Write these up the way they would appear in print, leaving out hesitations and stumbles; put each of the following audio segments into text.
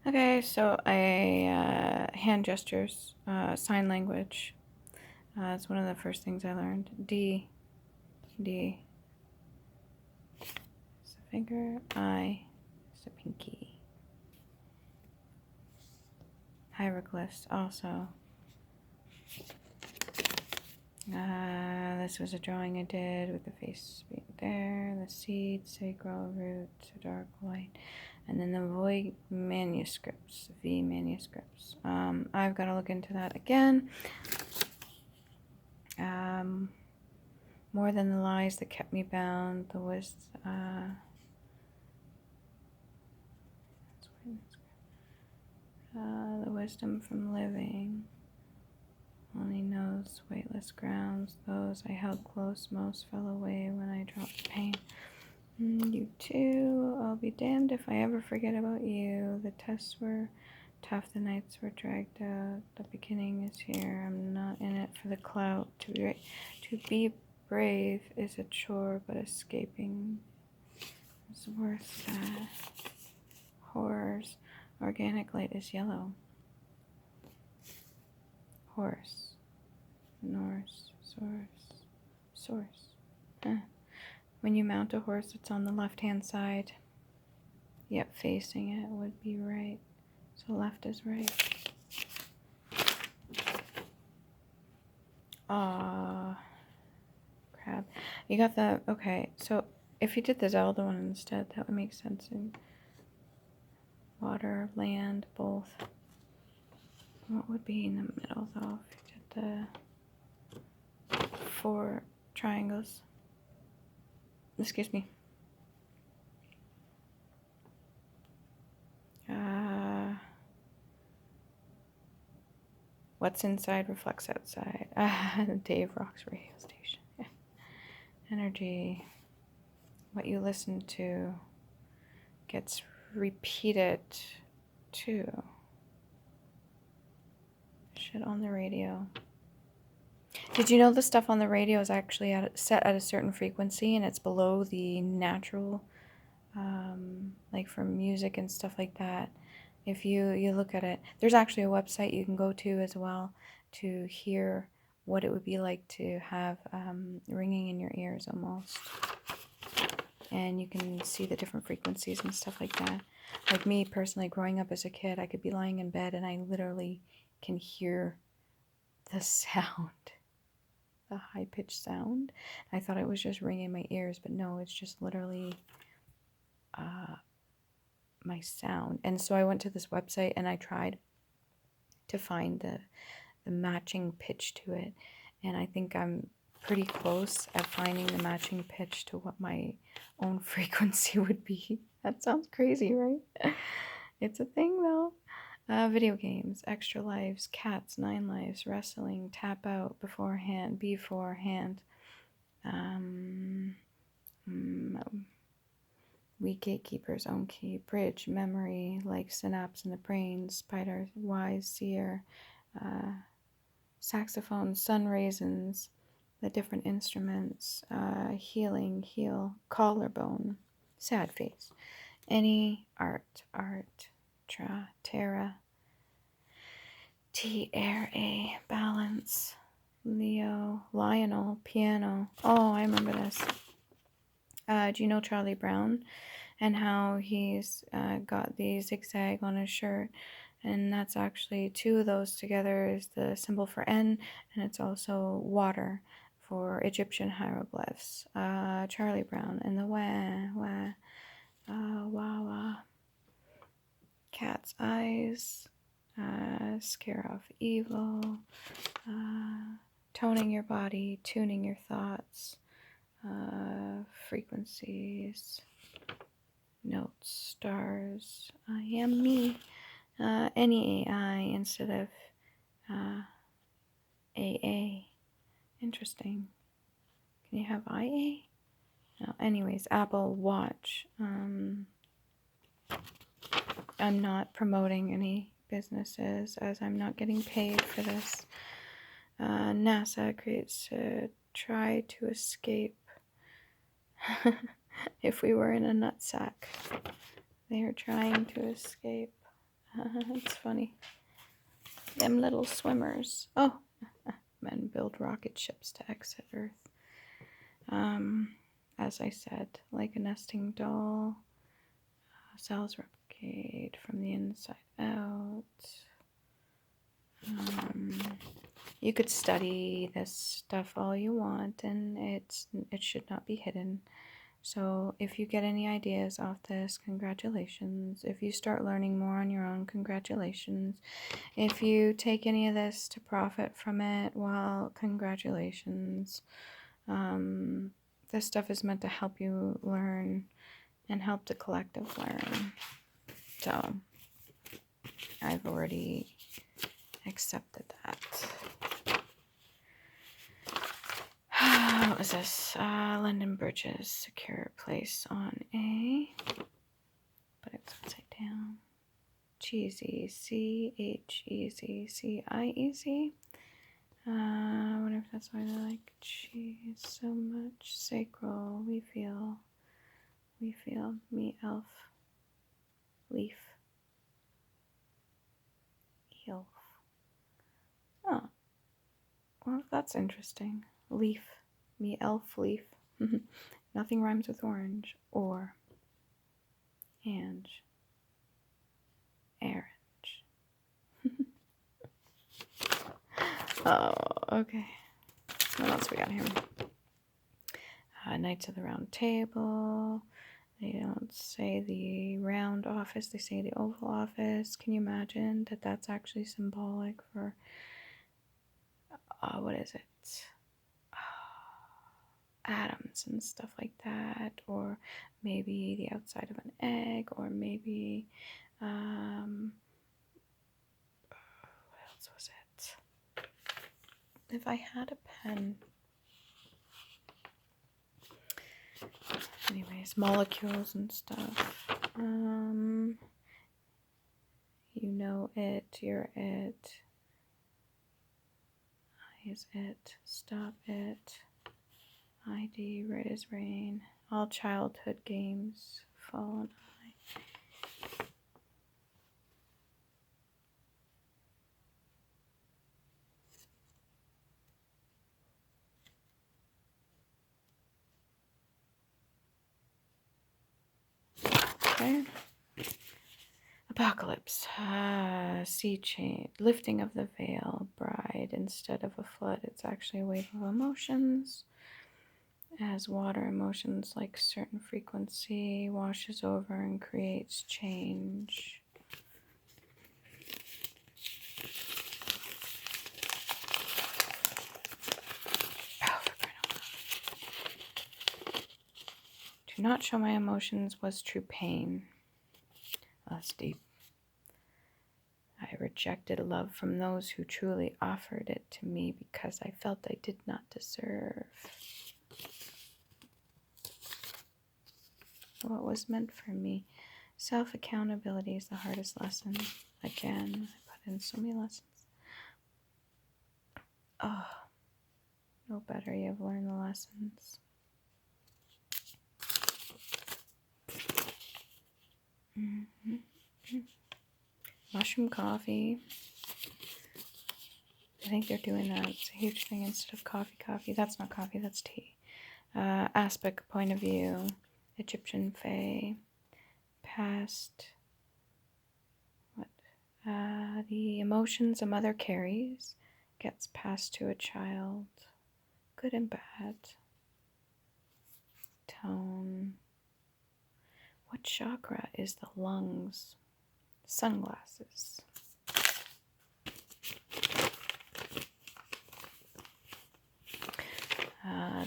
Okay, so hand gestures, sign language. It's one of the first things I learned. D is a finger. I is a pinky. Hieroglyphs also. This was a drawing I did with the face being there, the seeds, sacral root, dark white, and then the void manuscripts, V manuscripts. I've got to look into that again. More than the lies that kept me bound, the wisdom from living. Only knows weightless grounds, those I held close most fell away when I dropped pain. You too, I'll be damned if I ever forget about you. The tests were tough, the nights were dragged out. The beginning is here, I'm not in it for the clout. To be brave is a chore, but escaping is worth that. Horrors. Organic light is yellow. Horse. Norse. Source. When you mount a horse, it's on the left-hand side. Yep, facing it would be right. So left is right. Crab. You got the, okay, so if you did the Zelda one instead, that would make sense. In water, land, both. What would be in the middle though if you did the 4 triangles? Excuse me. What's inside reflects outside. Dave Rock's radio station. Yeah. Energy. What you listen to gets repeated too. Shit on the radio. Did you know the stuff on the radio is actually set at a certain frequency and it's below the natural, like for music and stuff like that? If you look at it, there's actually a website you can go to as well to hear what it would be like to have ringing in your ears almost. And you can see the different frequencies and stuff like that. Like me personally, growing up as a kid, I could be lying in bed and I literally can hear the sound, the high-pitched sound. I thought it was just ringing in my ears, but no, it's just literally my sound. And so I went to this website and I tried to find the matching pitch to it, and I think I'm pretty close at finding the matching pitch to what my own frequency would be. That sounds crazy, right? It's a thing though. Video games, extra lives, cats, 9 lives, wrestling, tap out, beforehand, we gatekeepers, own key, bridge, memory, like synapse in the brain, spider, wise, seer, saxophone, sun raisins, the different instruments, healing, heal, collarbone, sad face, any, art, TERRA, TERRA, balance, Leo, Lionel, piano. Oh, I remember this. Do you know Charlie Brown and how he's got the zigzag on his shirt? And that's actually 2 of those together is the symbol for N, and it's also water for Egyptian hieroglyphs. Charlie Brown and the wah, cat's eyes, scare off evil, toning your body, tuning your thoughts, frequencies, notes, stars, I am me. Any AI instead of AA. Interesting. Can you have IA? No. Anyways, Apple Watch. I'm not promoting any businesses as I'm not getting paid for this. NASA creates to try to escape if we were in a nutsack. They are trying to escape. It's funny. Them little swimmers. Oh, men build rocket ships to exit Earth. As I said, like a nesting doll, cells replicate from the inside out. You could study this stuff all you want, and it should not be hidden. So if you get any ideas off this, congratulations. If you start learning more on your own, congratulations. If you take any of this to profit from it, well, congratulations. This stuff is meant to help you learn and help the collective learn. So I've already accepted that. What was this? London Bridges, secure place on A. But it's upside down. Cheesy, C-H-E-Z-C-I-E-Z. I wonder if that's why they like cheese so much. Sacral, we feel, me elf, leaf, elf. Oh, well, that's interesting. Leaf, me elf, leaf. Nothing rhymes with orange. Or, Ange, orange. Oh, okay. What else we got here? Knights of the Round Table. They don't say the round office, they say the oval office. Can you imagine that that's actually symbolic for, what is it? Atoms and stuff like that, or maybe the outside of an egg, or maybe, what else was it? If I had a pen. Anyways, molecules and stuff. You know it, you're it. I is it, stop it. ID, right as rain. All childhood games fall on I. Okay. Apocalypse. Sea change. Lifting of the veil. Bride. Instead of a flood, it's actually a wave of emotions. As water, emotions like certain frequency washes over and creates change. Do not show my emotions was true pain. Oh, that's deep. I rejected love from those who truly offered it to me because I felt I did not deserve what was meant for me. Self-accountability is the hardest lesson. Again, I put in so many lessons. Oh, no better, you have learned the lessons. Mushroom coffee. I think they're doing that. It's a huge thing instead of coffee. That's not coffee, that's tea. Aspect, point of view. Egyptian Fae. Past. What? The emotions a mother carries gets passed to a child. Good and bad. Tone. What chakra is the lungs? Sunglasses.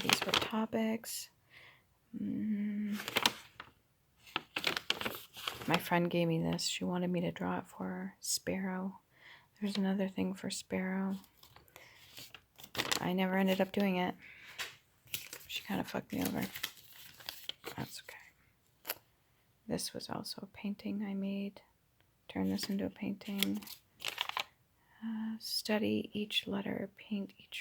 These were topics. My friend gave me this. She wanted me to draw it for her. Sparrow. There's another thing for sparrow. I never ended up doing it. She kind of fucked me over. That's okay. This was also a painting I made. Turn this into a painting. Study each letter, paint each